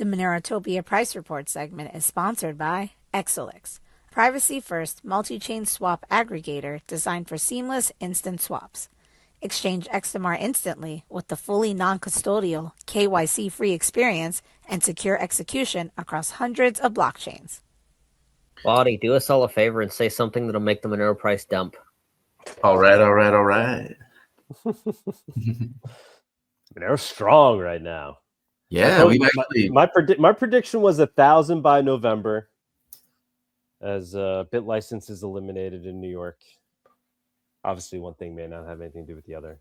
The MoneroTopia price report segment is sponsored by Exelix, privacy-first multi-chain swap aggregator designed for seamless instant swaps. Exchange XMR instantly with the fully non-custodial, KYC-free experience and secure execution across hundreds of blockchains. Lottie, do us all a favor and say something that'll make the Monero price dump. All right. Monero's strong right now. Yeah, we've actually... my prediction was 1,000 by November, as bit license is eliminated in New York. Obviously, one thing may not have anything to do with the other,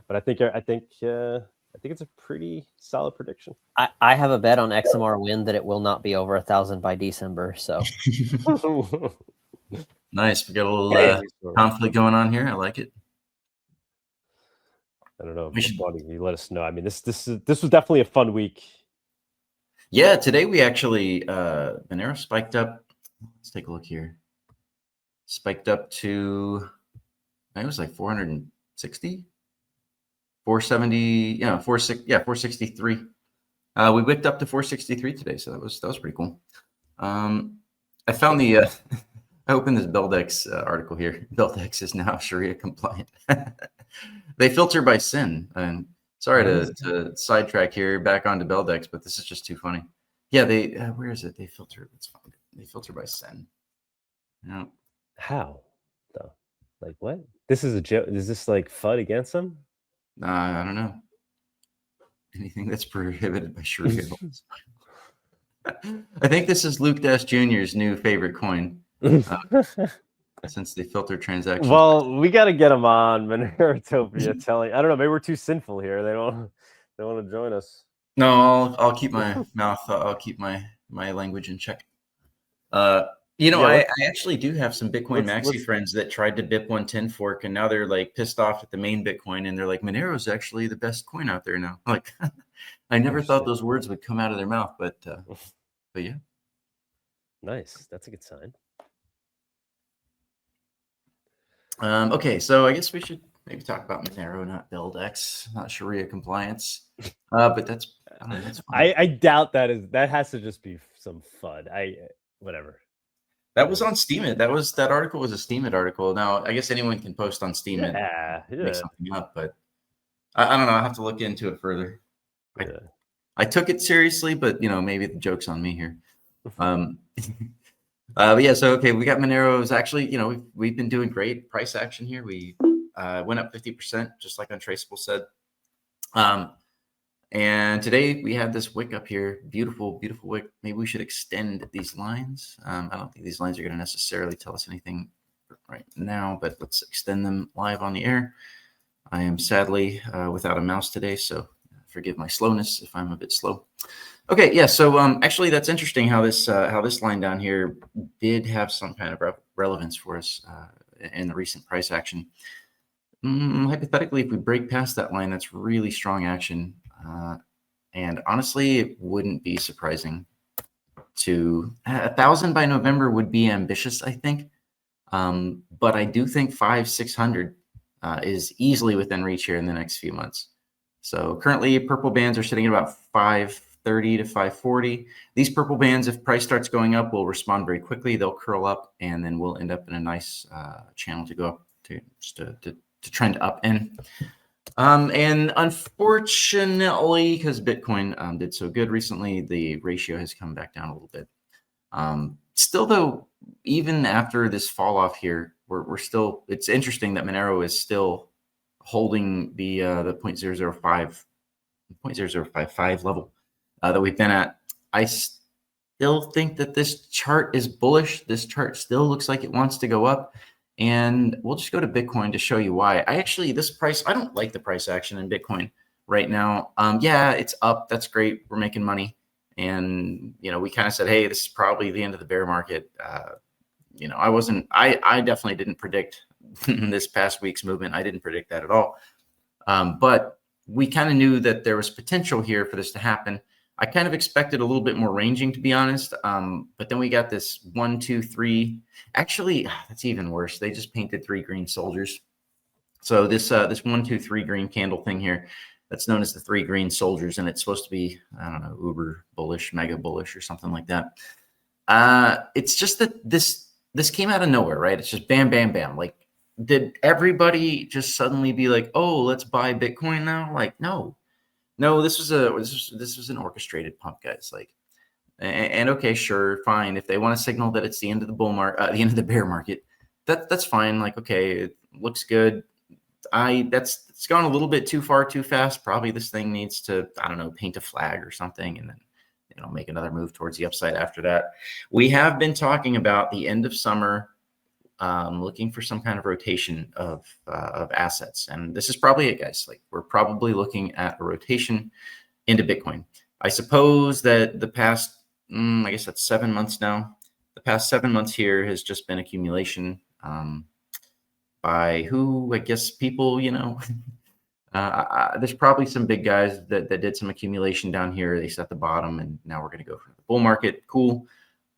but I think it's a pretty solid prediction. I have a bet on XMR Win that it will not be over 1,000 by December. So nice. We got a little conflict going on here. I like it. I don't know. You let us know. I mean, this was definitely a fun week. Yeah, today we actually Monero spiked up. Let's take a look here. Spiked up to, I think it was like 460, 470, 463. We whipped up to 463 today, so that was pretty cool. I found the I opened this Beldex article here. Beldex is now Sharia compliant. They filter by sin. And sorry to sidetrack here back onto Beldex, but this is just too funny. Yeah, they where is it? They filter. It's fine. They filter by sin. Yeah. How though? Like what? This is a joke. Is this like FUD against them? I don't know. Anything that's prohibited by Sharia. I think this is Luke Dash Jr.'s new favorite coin. Since they filter transactions. Well, we got to get them on MoneroTopia telling. I don't know. Maybe we're too sinful here. They don't want to join us. No, I'll keep my mouth. I'll keep my language in check. I actually do have some Bitcoin Maxi friends that tried to BIP 110 fork, and now they're like pissed off at the main Bitcoin, and they're like, Monero is actually the best coin out there now. Like, I never thought those words would come out of their mouth, but yeah. Nice. That's a good sign. Okay, so I guess we should maybe talk about Monero, not Beldex, not Sharia compliance. But that's fine. I doubt that has to just be some FUD. Whatever. That was on Steemit. That article was a Steemit article. Now I guess anyone can post on Steemit. Yeah. Make something up, but I don't know. I have to look into it further. Yeah. I took it seriously, but maybe the joke's on me here. But yeah, so okay, we got Monero's. Actually, we've been doing great price action here. We went up 50%, just like Untraceable said. And today we had this wick up here, beautiful wick. Maybe we should extend these lines. I don't think these lines are going to necessarily tell us anything right now, but let's extend them live on the air. I am sadly without a mouse today, so forgive my slowness if I'm a bit slow. Okay, yeah. So actually, that's interesting how this line down here did have some kind of relevance for us in the recent price action. Hypothetically, if we break past that line, that's really strong action, and honestly, it wouldn't be surprising. To 1,000 by November would be ambitious, I think, but I do think 500-600 is easily within reach here in the next few months. So currently, purple bands are sitting at about 530 to 540. These purple bands, if price starts going up, will respond very quickly. They'll curl up, and then we'll end up in a nice channel to go up to trend up in. And unfortunately, because Bitcoin did so good recently, the ratio has come back down a little bit. Still, though, even after this fall off here, we're still. It's interesting that Monero is still holding the 0.0055 level that we've been at. I still think that this chart is bullish. This chart still looks like it wants to go up, and we'll just go to Bitcoin to show you why. I don't like the price action in Bitcoin right now. Yeah, it's up. That's great. We're making money, and we kind of said, hey, this is probably the end of the bear market. I definitely didn't predict this past week's movement. I didn't predict that at all. But we kind of knew that there was potential here for this to happen. I kind of expected a little bit more ranging, to be honest. But then we got this 1, 2, 3. Actually, that's even worse. They just painted 3 green soldiers. So this 1, 2, 3 green candle thing here, That's known as the three green soldiers, and it's supposed to be, I don't know, uber bullish, mega bullish, or something like that. It's just that this came out of nowhere, right? It's just bam, bam, bam. Like, did everybody just suddenly be like, "Oh, let's buy Bitcoin now"? Like, no, this was an orchestrated pump, guys. Like, and okay, sure, fine. If they want to signal that it's the end of the bull market, the end of the bear market, that's fine. Like, okay, it looks good. It's gone a little bit too far, too fast. Probably this thing needs to, I don't know, paint a flag or something, and then make another move towards the upside after that. We have been talking about the end of summer, looking for some kind of rotation of assets, and this is probably it, guys. Like, we're probably looking at a rotation into Bitcoin. I suppose that the past, I guess that's 7 months now. The past 7 months here has just been accumulation. By who, I guess people, there's probably some big guys that did some accumulation down here. They set the bottom, and now we're going to go for the bull market. Cool.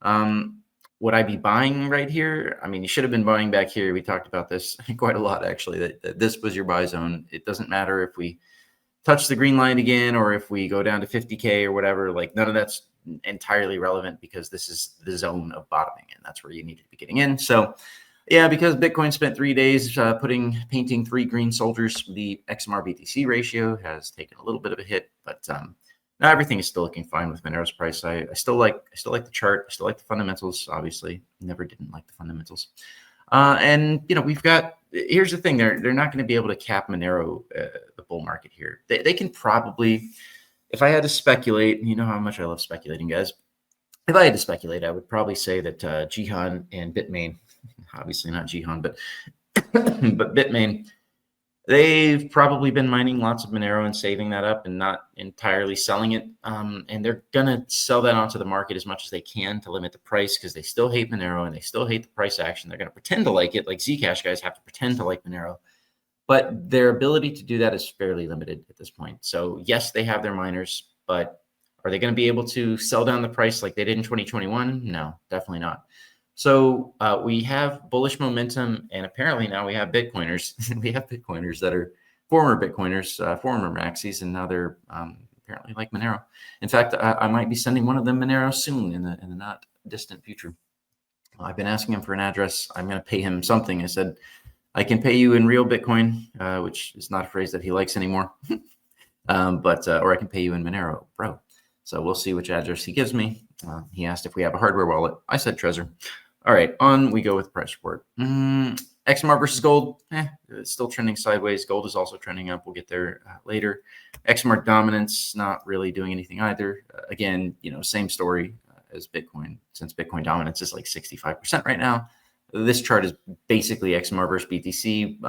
Would I be buying right here? I mean, you should have been buying back here. We talked about this quite a lot, actually, that this was your buy zone. It doesn't matter if we touch the green line again or if we go down to 50K or whatever. Like, none of that's entirely relevant, because this is the zone of bottoming, and that's where you need to be getting in. So, yeah, because Bitcoin spent 3 days painting three green soldiers, the XMR BTC ratio has taken a little bit of a hit, but now everything is still looking fine with Monero's price. I still like the chart. I still like the fundamentals. Obviously, never didn't like the fundamentals. And we've got. Here's the thing: they're not going to be able to cap Monero the bull market here. They can probably, if I had to speculate, you know how much I love speculating, guys. If I had to speculate, I would probably say that Jihan and Bitmain. Obviously not Jihan, but Bitmain, they've probably been mining lots of Monero and saving that up and not entirely selling it. And they're going to sell that onto the market as much as they can to limit the price, because they still hate Monero and they still hate the price action. They're going to pretend to like it, like Zcash guys have to pretend to like Monero. But their ability to do that is fairly limited at this point. So yes, they have their miners, but are they going to be able to sell down the price like they did in 2021? No, definitely not. So we have bullish momentum, and apparently now we have Bitcoiners. We have Bitcoiners that are former Bitcoiners, former maxis, and now they're apparently like Monero. In fact, I might be sending one of them Monero soon in the not distant future. I've been asking him for an address. I'm going to pay him something. I said, I can pay you in real Bitcoin, which is not a phrase that he likes anymore. Or I can pay you in Monero, bro. So we'll see which address he gives me. He asked if we have a hardware wallet. I said Trezor. All right, on we go with price report. XMR versus gold, it's still trending sideways. Gold is also trending up. We'll get there later. XMR dominance, not really doing anything either. Again, same story as Bitcoin, since Bitcoin dominance is like 65% right now. This chart is basically XMR versus BTC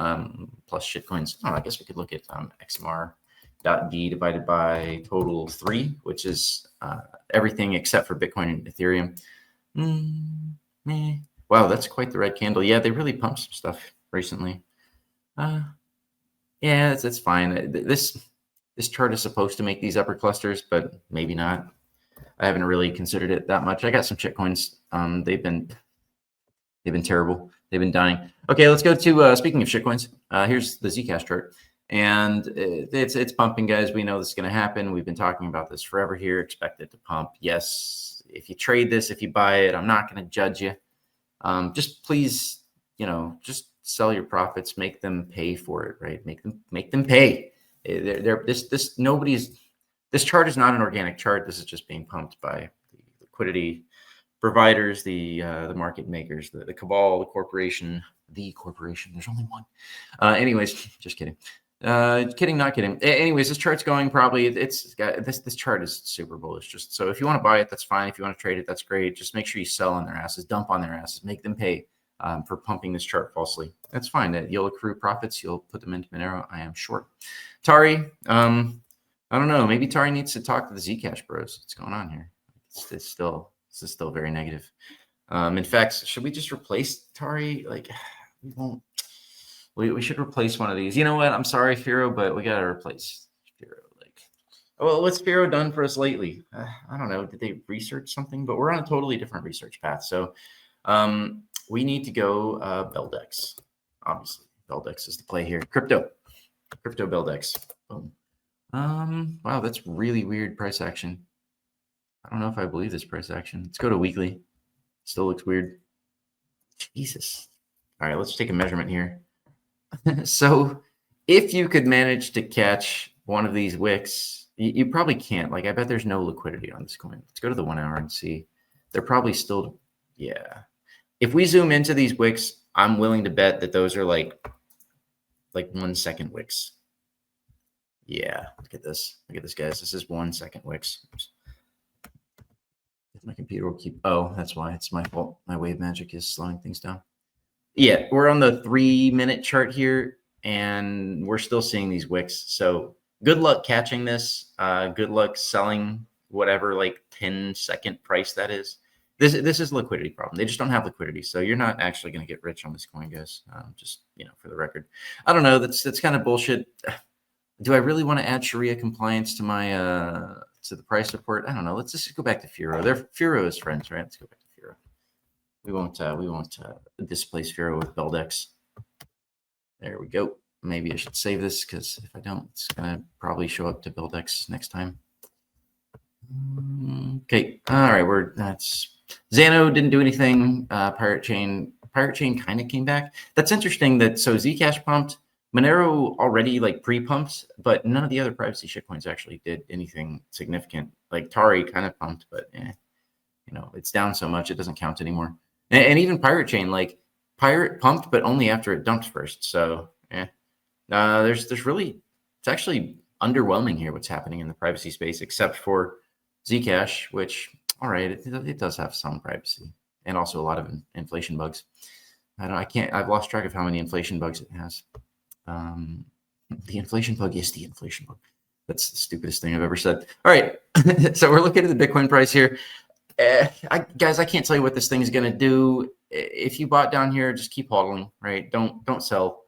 plus shitcoins. I guess we could look at XMR.D divided by total 3, which is everything except for Bitcoin and Ethereum. Wow, that's quite the red candle. Yeah, they really pumped some stuff recently. Yeah, it's fine. This chart is supposed to make these upper clusters, but maybe not. I haven't really considered it that much. I got some shitcoins. They've been terrible. They've been dying. Okay, let's go to speaking of shitcoins. Here's the Zcash chart, and it's pumping, guys. We know this is going to happen. We've been talking about this forever here. Expect it to pump. Yes. If you trade this, if you buy it, I'm not going to judge you. Just please, just sell your profits, make them pay for it, right? Make them pay. This chart is not an organic chart. This is just being pumped by the liquidity providers, the market makers, the cabal, the corporation. There's only one. Anyways, just kidding. Kidding, not kidding. Anyways, this chart's going probably. This chart is super bullish. Just so if you want to buy it, that's fine. If you want to trade it, that's great. Just make sure you sell on their asses, dump on their asses, make them pay for pumping this chart falsely. That's fine. You'll accrue profits. You'll put them into Monero. I am short. Tari, I don't know. Maybe Tari needs to talk to the Zcash bros. What's going on here? This is still very negative. In fact, should we just replace Tari? Like, we won't. We should replace one of these. You know what? I'm sorry, Firo, but we got to replace Firo. Well, what's Firo done for us lately? I don't know. Did they research something? But we're on a totally different research path. So we need to go Beldex. Obviously, Beldex is the play here. Crypto Beldex. Boom. Wow, that's really weird price action. I don't know if I believe this price action. Let's go to weekly. Still looks weird. Jesus. All right, let's take a measurement here. So if you could manage to catch one of these wicks, you probably can't. Like, I bet there's no liquidity on this coin. Let's go to the 1 hour and see. They're probably still, yeah. If we zoom into these wicks, I'm willing to bet that those are like 1 second wicks. Yeah, look at this. Look at this, guys. This is 1 second wicks. Oops. My computer will keep, oh, that's why. It's my fault. My wave magic is slowing things down. Yeah, we're on the 3-minute chart here, and we're still seeing these wicks. So good luck catching this. Good luck selling whatever like 10-second price that is. This is a liquidity problem. They just don't have liquidity, so you're not actually going to get rich on this coin, guys. Just for the record, I don't know. That's kind of bullshit. Do I really want to add Sharia compliance to my to the price report? I don't know. Let's just go back to Furo. Furo is friends, right? Let's go back to Furo. We won't displace Furo with Beldex. There we go. Maybe I should save this because if I don't, it's gonna probably show up to Beldex next time. Okay. All right. That's Xano didn't do anything. Pirate Chain kind of came back. That's interesting. So Zcash pumped. Monero already like pre-pumped, but none of the other privacy shitcoins actually did anything significant. Like Tari kind of pumped, but it's down so much it doesn't count anymore. And even Pirate Chain, like Pirate pumped, but only after it dumped first. So there's really, it's actually underwhelming here what's happening in the privacy space, except for Zcash, which all right, it does have some privacy and also a lot of inflation bugs. I've lost track of how many inflation bugs it has. The inflation bug is the inflation bug. That's the stupidest thing I've ever said. All right, so we're looking at the Bitcoin price here. Guys, I can't tell you what this thing is going to do. If you bought down here, just keep hodling, right? Don't sell.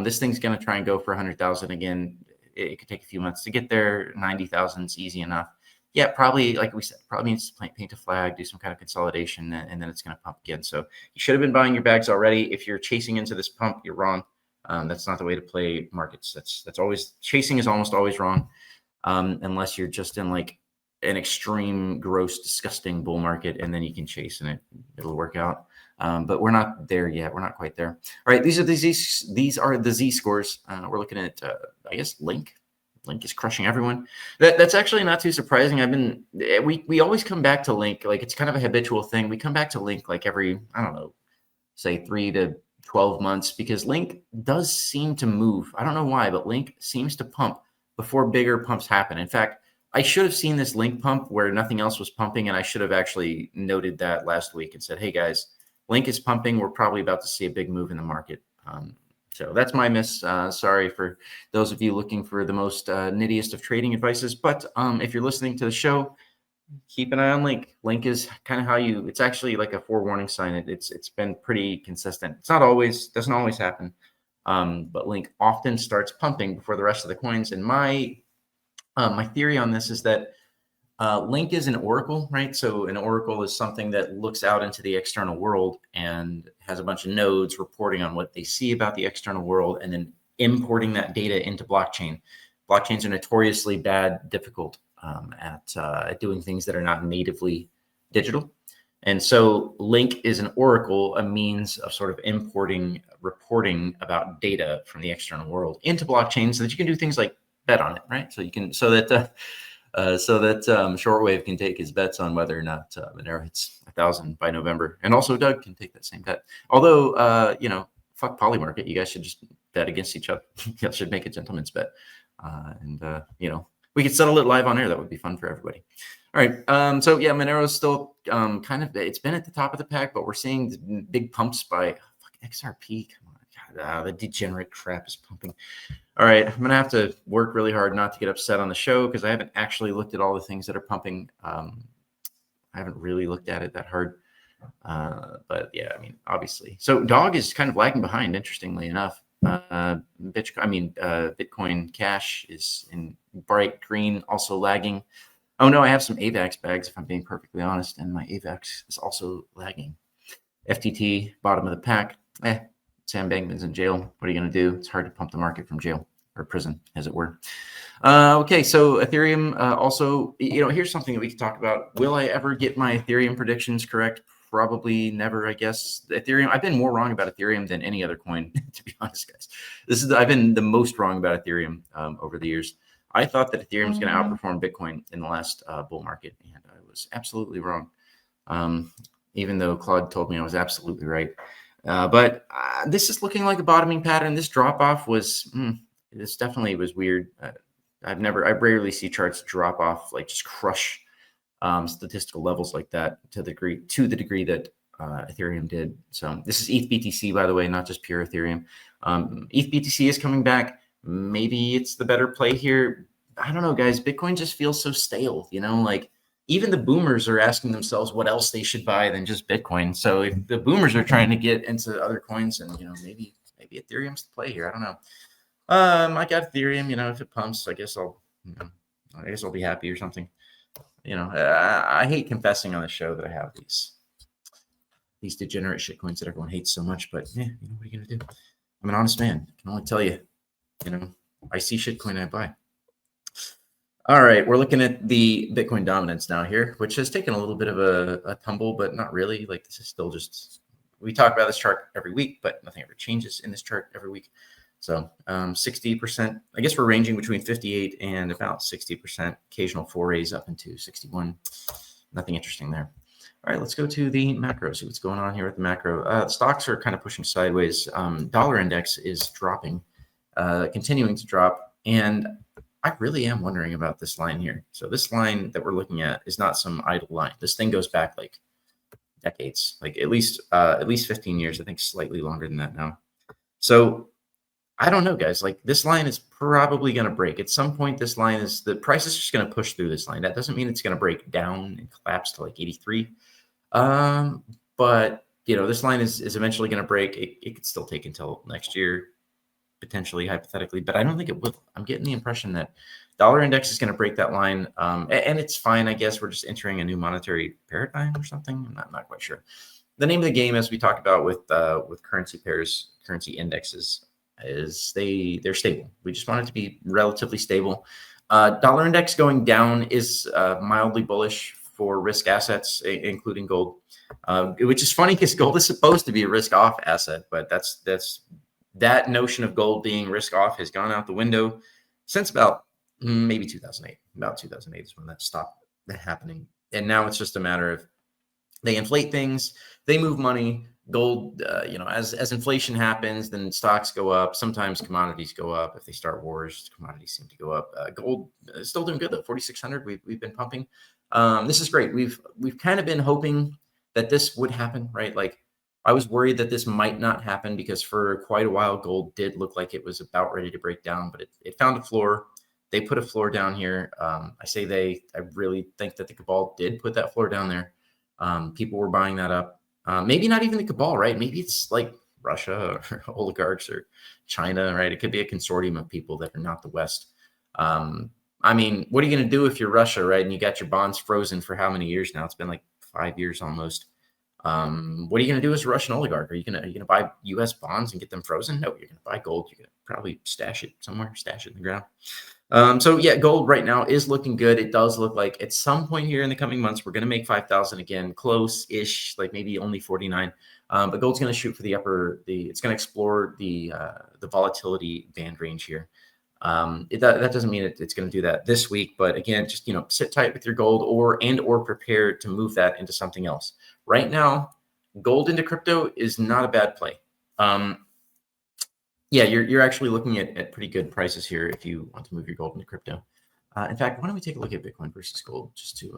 This thing's going to try and go for 100,000 again. It could take a few months to get there. 90,000 is easy enough. Yeah, probably, like we said, probably needs to paint a flag, do some kind of consolidation, and then it's going to pump again. So you should have been buying your bags already. If you're chasing into this pump, you're wrong. That's not the way to play markets. That's always, chasing is almost always wrong, unless you're just in like an extreme, gross, disgusting bull market, and then you can chase and it'll work out. But we're not there yet. We're not quite there. All right, these are the Z scores. We're looking at I guess Link. Link is crushing everyone. That's actually not too surprising. We always come back to Link. Like, it's kind of a habitual thing. We come back to Link like every, I don't know, say 3 to 12 months, because Link does seem to move. I don't know why, but Link seems to pump before bigger pumps happen. In fact, I should have seen this Link pump where nothing else was pumping, and I should have actually noted that last week and said, hey guys, Link is pumping. We're probably about to see a big move in the market. So that's my miss. Sorry for those of you looking for the most nittiest of trading advices. But if you're listening to the show, keep an eye on Link. Link is kind of how it's actually like a forewarning sign. It's been pretty consistent. It's not always, doesn't always happen. But Link often starts pumping before the rest of the coins. And my theory on this is that Link is an oracle, right? So an oracle is something that looks out into the external world and has a bunch of nodes reporting on what they see about the external world and then importing that data into blockchain. Blockchains are notoriously difficult at doing things that are not natively digital. And so Link is an oracle, a means of sort of importing reporting about data from the external world into blockchain so that you can do things like bet on it, right? So that Shortwave can take his bets on whether or not Monero hits 1,000 by November. And also Doug can take that same bet. Although, fuck Polymarket. You guys should just bet against each other. You guys should make a gentleman's bet. We could settle it live on air. That would be fun for everybody. All right. Monero is still it's been at the top of the pack, but we're seeing big pumps by XRP. Come on. God, the degenerate crap is pumping. All right, I'm gonna have to work really hard not to get upset on the show because I haven't actually looked at all the things that are pumping. I haven't really looked at it that hard, but yeah, obviously. So Dog is kind of lagging behind, interestingly enough. Bitcoin Cash is in bright green, also lagging. Oh no, I have some AVAX bags if I'm being perfectly honest, and my AVAX is also lagging. FTT bottom of the pack. Sam Bankman's in jail. What are you going to do? It's hard to pump the market from jail. or prison, as it were. Okay, so Ethereum also, here's something that we can talk about. Will I ever get my Ethereum predictions correct? Probably never, I guess. Ethereum, I've been more wrong about Ethereum than any other coin, to be honest, guys. I've been the most wrong about Ethereum over the years. I thought that Ethereum was going to outperform Bitcoin in the last bull market, and I was absolutely wrong. Even though Claude told me I was absolutely right. But this is looking like a bottoming pattern. This drop off was, this definitely was weird. I rarely see charts drop off, like just crush statistical levels like that to the degree that Ethereum did. So this is ETH BTC, by the way, not just pure Ethereum. ETH BTC is coming back. Maybe it's the better play here. I don't know, guys. Bitcoin just feels so stale, like even the boomers are asking themselves what else they should buy than just Bitcoin. So if the boomers are trying to get into other coins, and maybe Ethereum's the play here. I don't know. I got Ethereum. If it pumps, I guess I'll be happy or something. I hate confessing on the show that I have these degenerate shitcoins that everyone hates so much. But what are you gonna do? I'm an honest man. I can only tell you, I see shitcoin, I buy. All right, we're looking at the Bitcoin dominance now here, which has taken a little bit of a tumble, but not really. Like, this is still just, we talk about this chart every week, but nothing ever changes in this chart every week. So 60%, I guess we're ranging between 58 and about 60%, occasional forays up into 61. Nothing interesting there. All right, let's go to the macro, see what's going on here with the macro. Stocks are kind of pushing sideways. Dollar index is dropping, continuing to drop. And I really am wondering about this line here. So this line that we're looking at is not some idle line. This thing goes back like decades, like at least 15 years, I think slightly longer than that now. So I don't know, guys, like this line is probably going to break. At some point, the price is just going to push through this line. That doesn't mean it's going to break down and collapse to like 83. But, this line is eventually going to break. It could still take until next year, potentially, hypothetically, but I don't think it will. I'm getting the impression that dollar index is going to break that line. And it's fine, I guess. We're just entering a new monetary paradigm or something. I'm not quite sure. The name of the game, as we talked about with currency pairs, currency indexes, is they're stable. We just want it to be relatively stable. Dollar index going down is mildly bullish for risk assets, including gold, which is funny because gold is supposed to be a risk off asset, but that notion of gold being risk off has gone out the window since about maybe 2008. About 2008 is when that stopped happening. And now it's just a matter of they inflate things, they move money. Gold, as inflation happens, then stocks go up. Sometimes commodities go up. If they start wars, commodities seem to go up. Gold is still doing good though. 4,600. We've been pumping. This is great. We've kind of been hoping that this would happen, right? Like I was worried that this might not happen because for quite a while, gold did look like it was about ready to break down, but it found a floor. They put a floor down here. I really think that the cabal did put that floor down there. People were buying that up. Maybe not even the cabal, right? Maybe it's like Russia or oligarchs or China, right? It could be a consortium of people that are not the West. What are you going to do if you're Russia, right? And you got your bonds frozen for how many years now? It's been like 5 years almost. What are you going to do as a Russian oligarch? Are you going to buy U.S. bonds and get them frozen? No, you're going to buy gold. You're going to probably stash it somewhere, stash it in the ground. So yeah, gold right now is looking good. It does look like at some point here in the coming months, we're going to make 5,000 again, close-ish, like maybe only 49. But gold's going to shoot for it's going to explore the volatility band range here. That doesn't mean it's going to do that this week, but again, just, sit tight with your gold or prepare to move that into something else. Right now, gold into crypto is not a bad play. Yeah, you're actually looking at pretty good prices here if you want to move your gold into crypto. In fact, why don't we take a look at Bitcoin versus gold? Should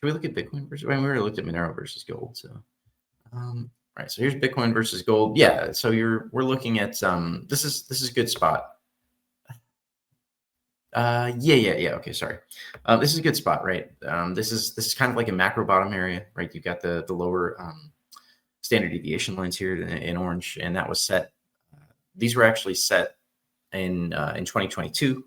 we look at Bitcoin versus? We already looked at Monero versus gold. So, right. So here's Bitcoin versus gold. Yeah. So we're looking at this is a good spot. Yeah. Okay, sorry. This is a good spot, right? This is kind of like a macro bottom area, right? You've got the lower standard deviation lines here in orange, and that was set. These were actually set in 2022,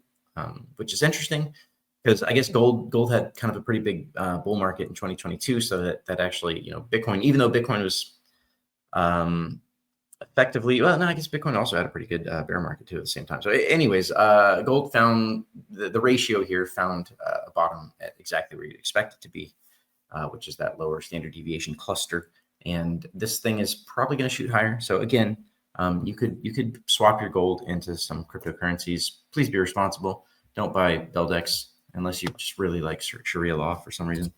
which is interesting because I guess gold had kind of a pretty big bull market in 2022. So that actually, Bitcoin, even though Bitcoin was effectively, well, no, I guess Bitcoin also had a pretty good bear market too at the same time. So anyways, gold found the ratio here found a bottom at exactly where you'd expect it to be, which is that lower standard deviation cluster. And this thing is probably going to shoot higher. So again, you could swap your gold into some cryptocurrencies. Please be responsible. Don't buy Beldex unless you just really like Sharia law for some reason.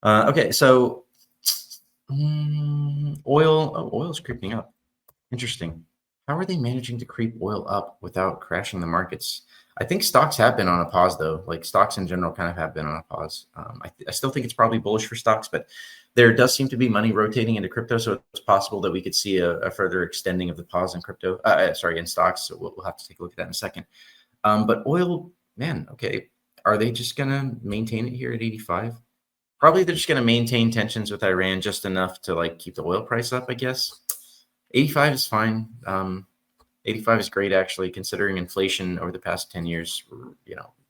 Okay, so oil. Oh, oil's creeping up. Interesting. How are they managing to creep oil up without crashing the markets? I think stocks have been on a pause, though. Like stocks in general kind of have been on a pause. I still think it's probably bullish for stocks, but there does seem to be money rotating into crypto. So it's possible that we could see a further extending of the pause in crypto, in stocks. So we'll have to take a look at that in a second. But oil, man, okay. Are they just going to maintain it here at 85? Probably they're just going to maintain tensions with Iran just enough to like keep the oil price up, I guess. 85 is fine. 85 is great, actually, considering inflation over the past 10 years.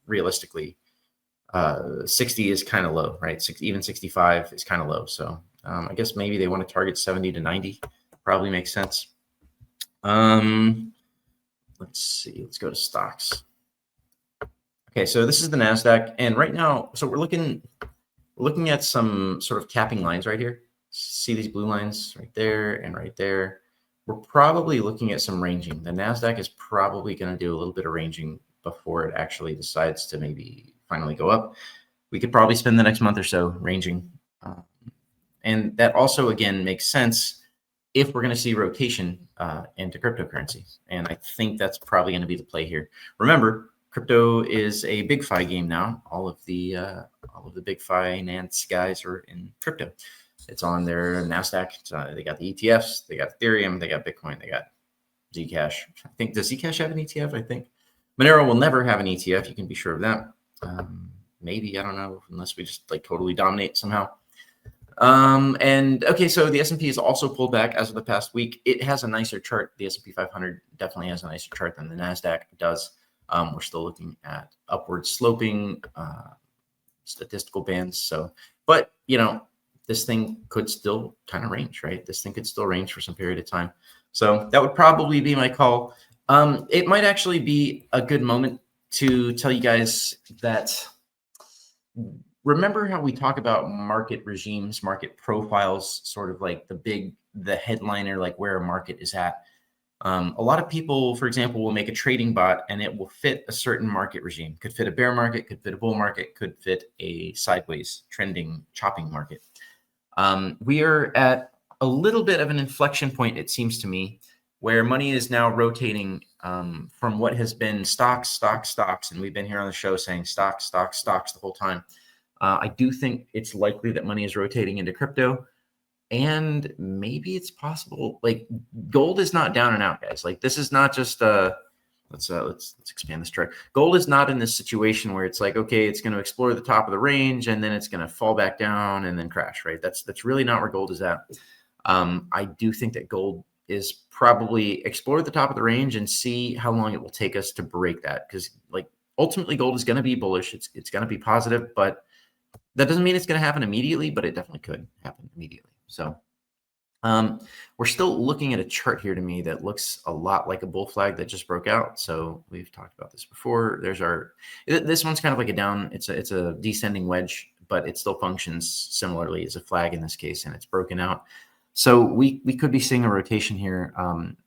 Realistically, 60 is kind of low, right? Even 65 is kind of low. So I guess maybe they want to target 70 to 90. Probably makes sense. Let's see. Let's go to stocks. Okay, so this is the NASDAQ. And right now, so we're looking at some sort of capping lines right here. See these blue lines right there and right there. We're probably looking at some ranging. The NASDAQ is probably going to do a little bit of ranging before it actually decides to maybe finally go up. We could probably spend the next month or so ranging. And that also, again, makes sense if we're going to see rotation into cryptocurrency. And I think that's probably going to be the play here. Remember, crypto is a big fi game now. All of the big finance guys are in crypto. It's on their NASDAQ. They got the ETFs, they got Ethereum, they got Bitcoin, they got Zcash. I think, does Zcash have an ETF? I think Monero will never have an ETF. You can be sure of that. Maybe, I don't know, unless we just like totally dominate somehow. And okay, so the S&P is also pulled back as of the past week. It has a nicer chart. The S&P 500 definitely has a nicer chart than the NASDAQ does. We're still looking at upward sloping statistical bands. So, but this thing could still kind of range, right? This thing could still range for some period of time. So that would probably be my call. It might actually be a good moment to tell you guys that, remember how we talk about market regimes, market profiles, sort of like the headliner, like where a market is at. A lot of people, for example, will make a trading bot and it will fit a certain market regime. Could fit a bear market, could fit a bull market, could fit a sideways trending chopping market. We are at a little bit of an inflection point, it seems to me, where money is now rotating from what has been stocks, and we've been here on the show saying stocks the whole time. I do think it's likely that money is rotating into crypto, and maybe it's possible. Like gold is not down and out, guys. Like this is not just let's expand this chart. Gold is not in this situation where it's like, okay, it's going to explore the top of the range and then it's going to fall back down and then crash, right? That's really not where gold is at. I do think that gold is probably explore the top of the range and see how long it will take us to break that. Because like ultimately gold is going to be bullish. It's going to be positive, but that doesn't mean it's going to happen immediately, but it definitely could happen immediately. So we're still looking at a chart here to me that looks a lot like a bull flag that just broke out. So we've talked about this before. This one's kind of like a down. It's a descending wedge, but it still functions similarly as a flag in this case, and it's broken out. So we could be seeing a rotation here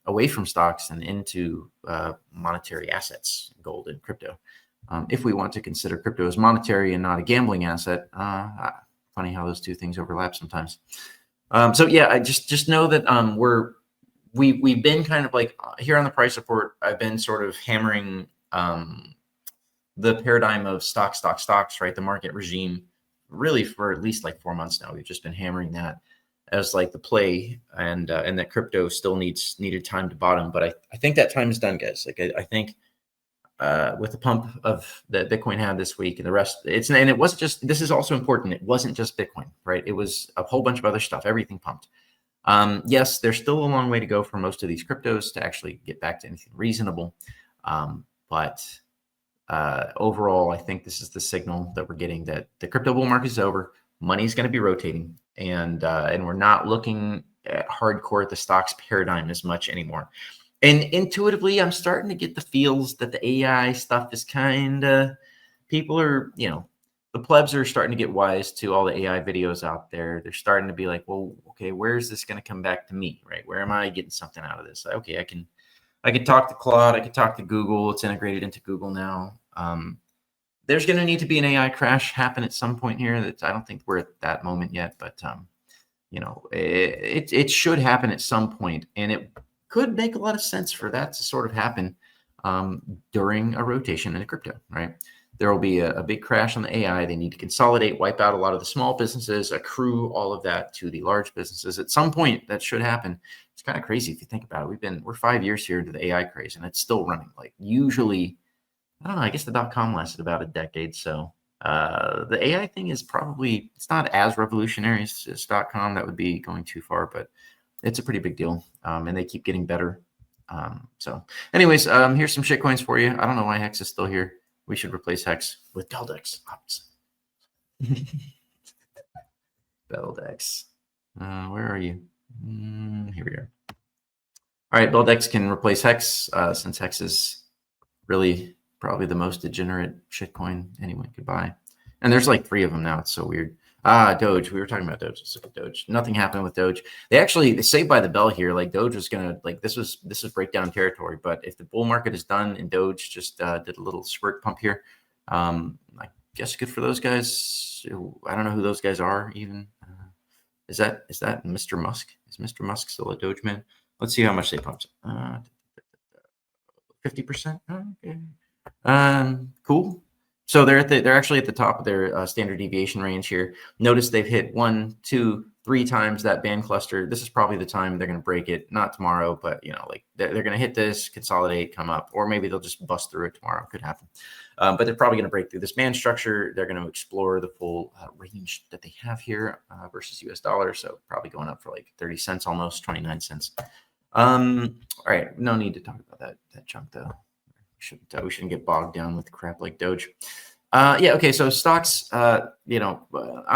away from stocks and into monetary assets, gold and crypto. If we want to consider crypto as monetary and not a gambling asset, funny how those two things overlap sometimes. So yeah, I just know that we've been kind of like here on the price report. I've been sort of hammering the paradigm of stocks, right? The market regime, really for at least like 4 months now. We've just been hammering that as like the play, and that crypto still needed time to bottom. But I think that time is done, guys. Like I think with the pump of that Bitcoin had this week and the rest, and it wasn't just, this is also important. It wasn't just Bitcoin, right? It was a whole bunch of other stuff, everything pumped. Yes, there's still a long way to go for most of these cryptos to actually get back to anything reasonable. But overall, I think this is the signal that we're getting that the crypto bull market is over. Money is going to be rotating, and we're not looking hardcore at the stocks paradigm as much anymore. And intuitively, I'm starting to get the feels that the AI stuff is kind of, people are, the plebs are starting to get wise to all the AI videos out there. They're starting to be like, well, okay, where is this going to come back to me, right? Where am I getting something out of this? Okay, I can talk to Claude. I can talk to Google. It's integrated into Google now. There's going to need to be an AI crash happen at some point here. That I don't think we're at that moment yet, but it should happen at some point, and it could make a lot of sense for that to sort of happen during a rotation in crypto, right? There will be a big crash on the AI. They need to consolidate, wipe out a lot of the small businesses, accrue all of that to the large businesses. At some point, that should happen. It's kind of crazy if you think about it. We're 5 years here into the AI craze, and it's still running. Like usually, I don't know. I guess the .com lasted about a decade. So the AI thing is probably, it's not as revolutionary as .com. That would be going too far, but it's a pretty big deal. And they keep getting better. So anyways, here's some shitcoins for you. I don't know why Hex is still here. We should replace Hex with Beldex, obviously. Beldex. Where are you? Here we are. All right, Beldex can replace Hex since Hex is really probably the most degenerate shitcoin anyone could buy. And there's like 3 of them now. It's so weird. Doge. We were talking about Doge. Let's look at Doge. Nothing happened with Doge. They saved by the bell here. Like Doge was gonna, like, this is breakdown territory. But if the bull market is done and Doge just did a little squirt pump here, I guess good for those guys. I don't know who those guys are even. Is that Mr. Musk? Is Mr. Musk still a Doge man? Let's see how much they pumped. 50%. Okay. Cool. So they're actually at the top of their standard deviation range here. Notice they've hit 1, 2, 3 times that band cluster. This is probably the time they're going to break it. Not tomorrow, but like they're going to hit this, consolidate, come up, or maybe they'll just bust through it tomorrow. Could happen. But they're probably going to break through this band structure. They're going to explore the full range that they have here versus US dollar. So probably going up for like 30 cents, almost 29 cents. All right. No need to talk about that chunk though. We shouldn't get bogged down with crap like Doge. Yeah. Okay. So stocks, I'm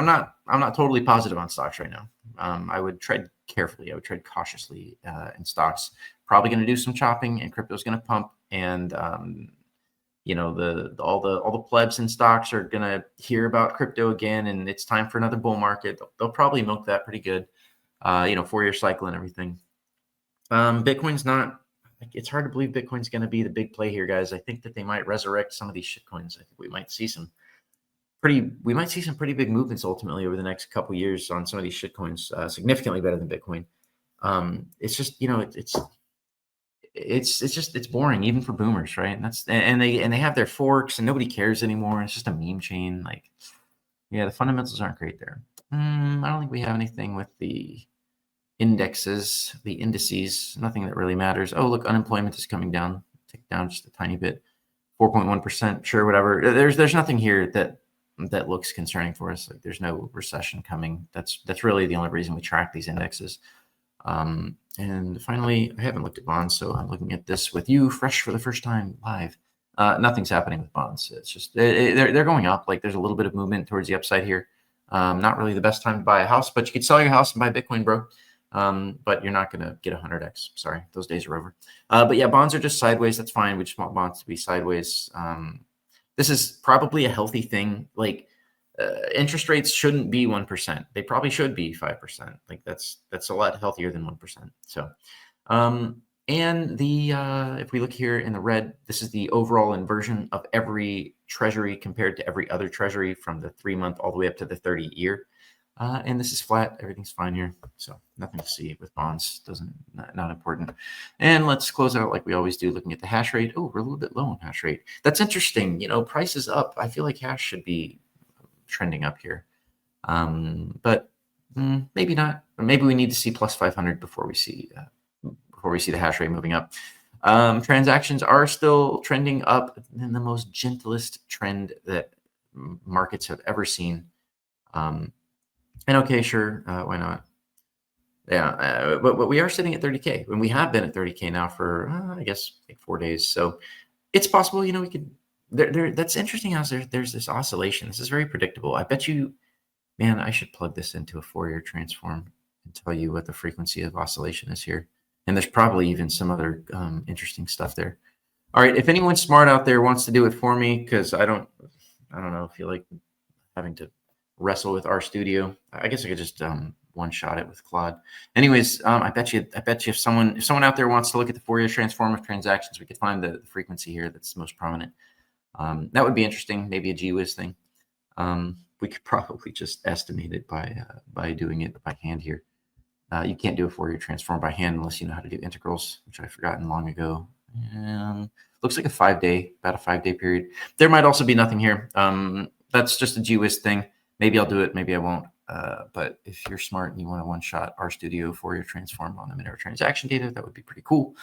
not totally positive on stocks right now. I would tread carefully. I would tread cautiously in stocks. Probably going to do some chopping, and crypto's going to pump. And all the plebs in stocks are going to hear about crypto again, and it's time for another bull market. They'll probably milk that pretty good. 4-year cycle and everything. Bitcoin's not. It's hard to believe Bitcoin's going to be the big play here, guys. I think that they might resurrect some of these shitcoins. I think we might see some pretty big movements ultimately over the next couple of years on some of these shitcoins, significantly better than Bitcoin. It's just, it's boring even for boomers, right? And they have their forks and nobody cares anymore. It's just a meme chain. Like, yeah, the fundamentals aren't great there. I don't think we have anything with the indices, the indices, nothing that really matters. Oh, look, unemployment is coming down, tick down just a tiny bit, 4.1%. Sure, whatever. There's nothing here that looks concerning for us. Like there's no recession coming. That's really the only reason we track these indexes. And finally, I haven't looked at bonds, so I'm looking at this with you fresh for the first time live. Nothing's happening with bonds. It's just they're going up. Like there's a little bit of movement towards the upside here. Not really the best time to buy a house, but you could sell your house and buy Bitcoin, bro. But you're not going to get 100x. Sorry, those days are over. But yeah, bonds are just sideways. That's fine. We just want bonds to be sideways. This is probably a healthy thing. Like interest rates shouldn't be 1%. They probably should be 5%. Like that's a lot healthier than 1%. So, and if we look here in the red, this is the overall inversion of every treasury compared to every other treasury from the 3-month all the way up to the 30-year. And this is flat. Everything's fine here. So nothing to see with bonds. Not important. And let's close out like we always do, looking at the hash rate. Oh, we're a little bit low on hash rate. That's interesting. Price is up. I feel like hash should be trending up here. But maybe not. Or maybe we need to see plus 500 before we see the hash rate moving up. Transactions are still trending up in the most gentlest trend that markets have ever seen. And okay, sure, why not? Yeah, but we are sitting at 30K, and we have been at 30K now for I guess like 4 days. So it's possible, we could. That's interesting. How there's this oscillation. This is very predictable. I bet you, man, I should plug this into a Fourier transform tell you what the frequency of oscillation is here. And there's probably even some other interesting stuff there. All right, if anyone smart out there wants to do it for me, because I don't know, feel like having to wrestle with RStudio. I guess I could just one shot it with Claude. Anyways, I bet you if someone out there wants to look at the Fourier transform of transactions, we could find the frequency here that's most prominent. That would be interesting. Maybe a GWiz thing. We could probably just estimate it by doing it by hand here. You can't do a Fourier transform by hand unless you know how to do integrals, which I've forgotten long ago. Looks like about a 5 day period. There might also be nothing here. That's just a GWiz thing. Maybe I'll do it, maybe I won't. But if you're smart and you want a one-shot RStudio Fourier transform on the Monero transaction data, that would be pretty cool.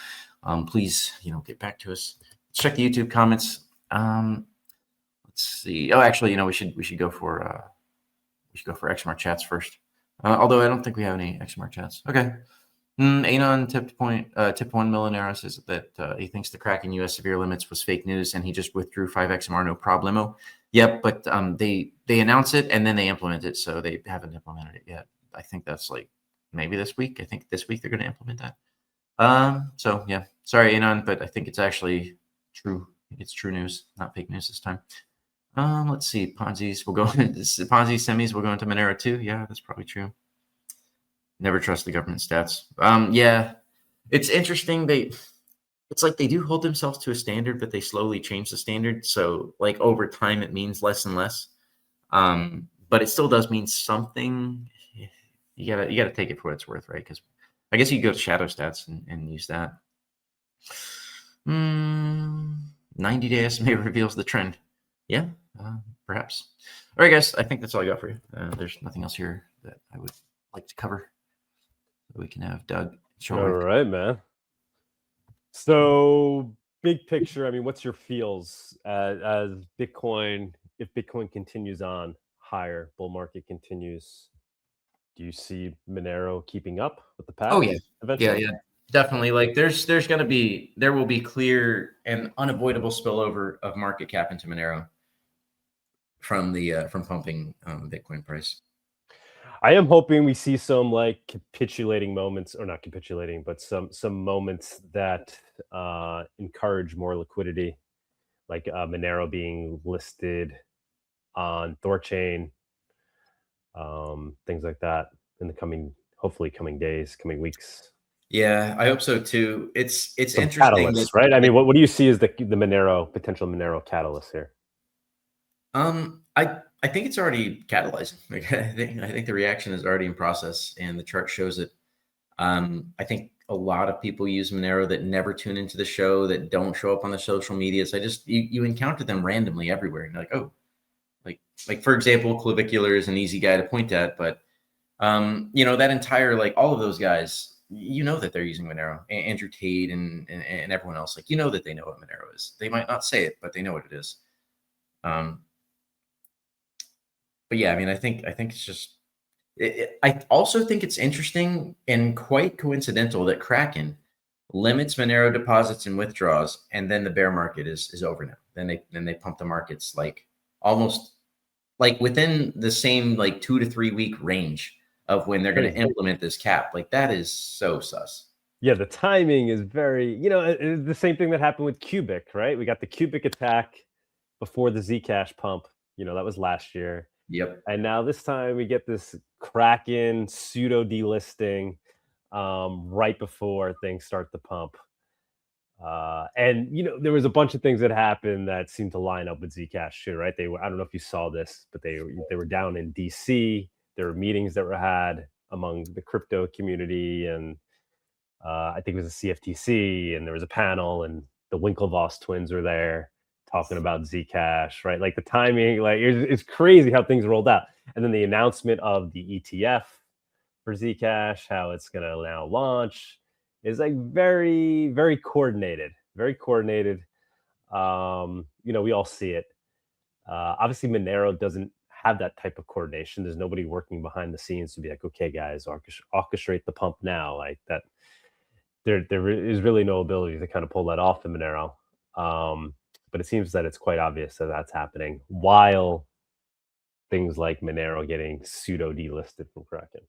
Please, get back to us. Let's check the YouTube comments. Let's see. Oh, actually, we should go for XMR chats first. Although I don't think we have any XMR chats. Okay. Anon tip one Millenaro says that he thinks the crack in U.S. severe limits was fake news, and he just withdrew 5XMR no problemo. Yep, but they announce it and then they implement it, so they haven't implemented it yet. I think that's like maybe this week. I think this week they're going to implement that. So yeah, sorry Anon, but I think it's actually true. I think it's true news, not fake news this time. Let's see. Ponzi's will go. Ponzi semis will go into Monero too. Yeah, that's probably true. Never trust the government stats. Yeah, it's interesting. It's like they do hold themselves to a standard, but they slowly change the standard. So like over time, it means less and less. But it still does mean something. You gotta take it for what it's worth, right? Because I guess you could go to shadow stats and use that. 90-day estimate reveals the trend. Yeah, perhaps. All right, guys. I think that's all I got for you. There's nothing else here that I would like to cover. We can have Doug show. All right, man. So big picture, I mean, what's your feels as Bitcoin, if Bitcoin continues on higher, bull market continues, do you see Monero keeping up with the pack? Oh yeah, eventually? Yeah, definitely. Like there will be clear and unavoidable spillover of market cap into Monero from pumping Bitcoin price. I am hoping we see some like capitulating moments, or not capitulating, but some moments that encourage more liquidity, like Monero being listed on Thorchain, things like that in the hopefully coming days, coming weeks. Yeah, I hope so too. It's some interesting, catalysts, right? I mean, what do you see as the potential Monero catalyst here? I think it's already catalyzing. Like, I think the reaction is already in process, and the chart shows it. I think a lot of people use Monero that never tune into the show, that don't show up on the social medias. You encounter them randomly everywhere, and you're like, oh, like for example, Clavicular is an easy guy to point at, but that entire all of those guys, that they're using Monero. Andrew Tate and everyone else, that they know what Monero is. They might not say it, but they know what it is. But yeah, I mean, I think it's just. I also think it's interesting and quite coincidental that Kraken limits Monero deposits and withdrawals, and then the bear market is over now. Then they pump the markets almost within the same 2 to 3 week range of when they're going to implement this cap. That is so sus. Yeah, the timing is very, the same thing that happened with Cubic, right? We got the Cubic attack before the Zcash pump. That was last year. Yep. And now this time we get this Kraken pseudo delisting right before things start to pump. And there was a bunch of things that happened that seemed to line up with Zcash too, right? I don't know if you saw this, but they were down in DC. There were meetings that were had among the crypto community, and I think it was a CFTC, and there was a panel, and the Winklevoss twins were there talking about Zcash, right? The timing, it's crazy how things rolled out. And then the announcement of the ETF for Zcash, how it's going to now launch, is very, very coordinated, very coordinated. We all see it. Obviously, Monero doesn't have that type of coordination. There's nobody working behind the scenes to be like, okay, guys, orchestrate the pump now. Like that, there is really no ability to kind of pull that off in Monero. But it seems that it's quite obvious that that's happening while things like Monero getting pseudo delisted from Kraken.